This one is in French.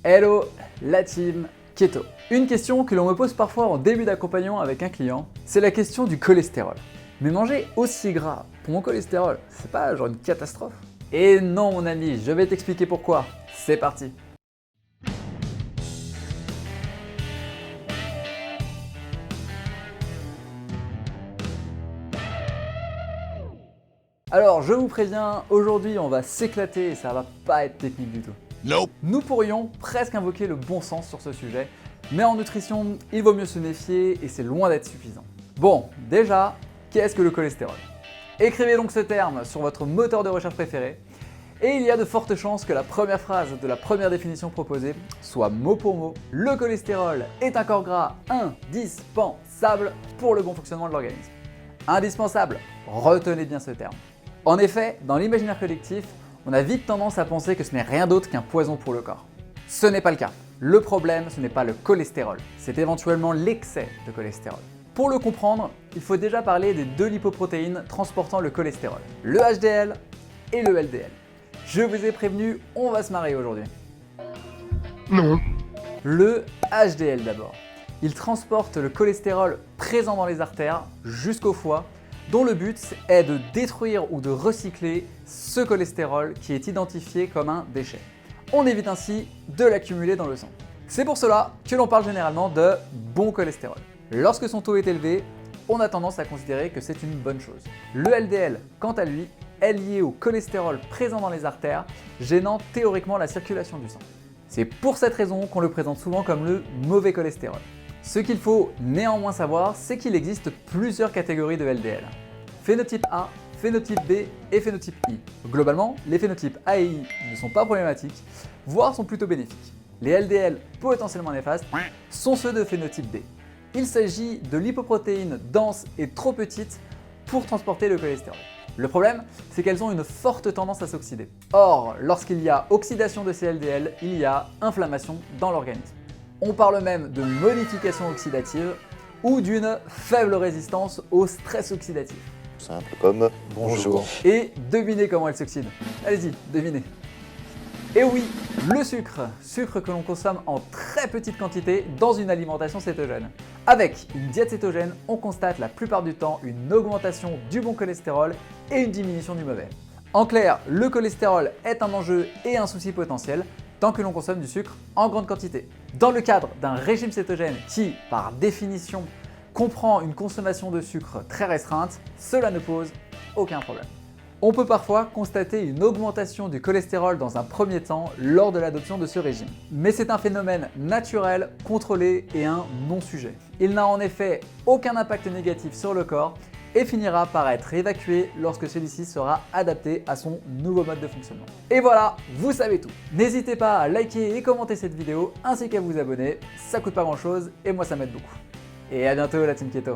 Hello la team Keto. Une question que l'on me pose parfois en début d'accompagnement avec un client, c'est la question du cholestérol. Mais manger aussi gras pour mon cholestérol, c'est pas genre une catastrophe? Et non mon ami, je vais t'expliquer pourquoi. C'est parti. Alors je vous préviens, aujourd'hui on va s'éclater et ça va pas être technique du tout. Nope. Nous pourrions presque invoquer le bon sens sur ce sujet, mais en nutrition, il vaut mieux se méfier et c'est loin d'être suffisant. Bon, déjà, qu'est-ce que le cholestérol? Écrivez donc ce terme sur votre moteur de recherche préféré, et il y a de fortes chances que la première phrase de la première définition proposée soit mot pour mot: le cholestérol est un corps gras indispensable pour le bon fonctionnement de l'organisme. Indispensable, retenez bien ce terme. En effet, dans l'imaginaire collectif, on a vite tendance à penser que ce n'est rien d'autre qu'un poison pour le corps. Ce n'est pas le cas. Le problème, ce n'est pas le cholestérol, c'est éventuellement l'excès de cholestérol. Pour le comprendre, il faut déjà parler des deux lipoprotéines transportant le cholestérol, le HDL et le LDL. Je vous ai prévenu, on va se marrer aujourd'hui. Non. Le HDL d'abord. Il transporte le cholestérol présent dans les artères jusqu'au foie, dont le but est de détruire ou de recycler ce cholestérol qui est identifié comme un déchet. On évite ainsi de l'accumuler dans le sang. C'est pour cela que l'on parle généralement de bon cholestérol. Lorsque son taux est élevé, on a tendance à considérer que c'est une bonne chose. Le LDL, quant à lui, est lié au cholestérol présent dans les artères, gênant théoriquement la circulation du sang. C'est pour cette raison qu'on le présente souvent comme le mauvais cholestérol. Ce qu'il faut néanmoins savoir, c'est qu'il existe plusieurs catégories de LDL. Phénotype A, phénotype B et phénotype I. Globalement, les phénotypes A et I ne sont pas problématiques, voire sont plutôt bénéfiques. Les LDL potentiellement néfastes sont ceux de phénotype B. Il s'agit de lipoprotéines denses et trop petites pour transporter le cholestérol. Le problème, c'est qu'elles ont une forte tendance à s'oxyder. Or, lorsqu'il y a oxydation de ces LDL, il y a inflammation dans l'organisme. On parle même de modification oxydative ou d'une faible résistance au stress oxydatif. Simple comme bonjour. Et devinez comment elle s'oxyde. Allez-y, devinez. Et oui, le sucre. Sucre que l'on consomme en très petite quantité dans une alimentation cétogène. Avec une diète cétogène, on constate la plupart du temps une augmentation du bon cholestérol et une diminution du mauvais. En clair, le cholestérol est un enjeu et un souci potentiel tant que l'on consomme du sucre en grande quantité. Dans le cadre d'un régime cétogène qui, par définition, comprend une consommation de sucre très restreinte, cela ne pose aucun problème. On peut parfois constater une augmentation du cholestérol dans un premier temps lors de l'adoption de ce régime. Mais c'est un phénomène naturel, contrôlé et un non-sujet. Il n'a en effet aucun impact négatif sur le corps et finira par être évacué lorsque celui-ci sera adapté à son nouveau mode de fonctionnement. Et voilà, vous savez tout. N'hésitez pas à liker et commenter cette vidéo ainsi qu'à vous abonner, ça coûte pas grand chose et moi ça m'aide beaucoup. Et à bientôt la team Keto.